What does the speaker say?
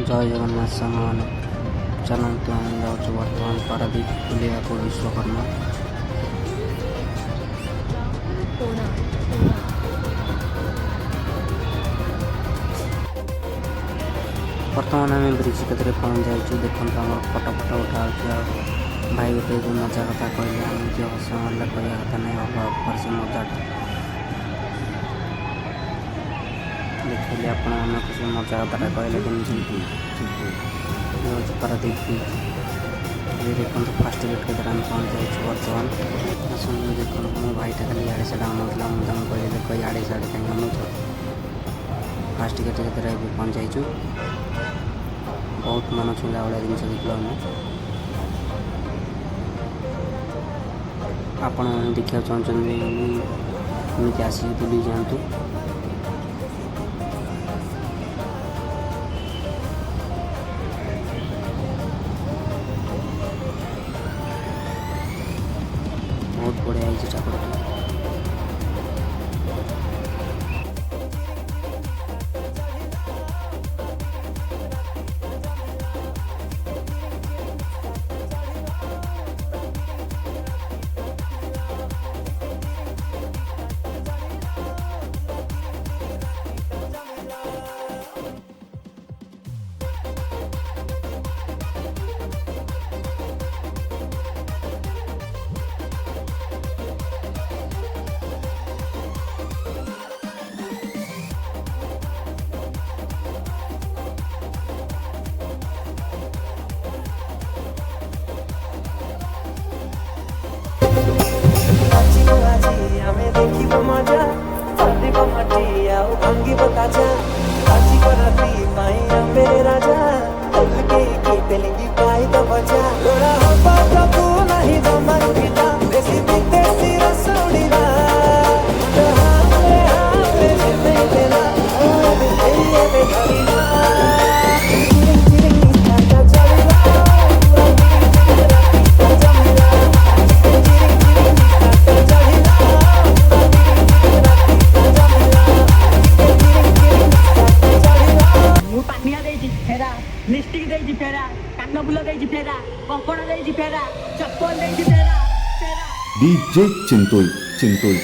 जय जगन्नाथ सामान चलतु आम जाऊँ बर्तमान पारादीप बुलिया को विश्वकर्मा बर्तमान आम ब्रिज कतरे पहुँच जाइए। देखो आम फटो फटो उठा भाई गोटे जो मजा कथा कहले आम हस मारे कह कथा नहीं अभाव से मजा देखिए आपण किसी मजा कथा कहले कि पारादीप ये देखो फास्ट गेट के द्वारा पहुँच जाइए। बर्तमान सुन देखो मो भाईटा खाली इे साढ़े आनुला मुझे कहली देख इे साढ़े कहीं आनुच फास्ट गेट के द्वारा पहुँच जाइए। बहुत मन छुला भाया जिन देखल आपण देखा चाहते एमती आसिक बुली जातु। बहुत बढ़िया है ठाकुर DJ Cintuy Cintuy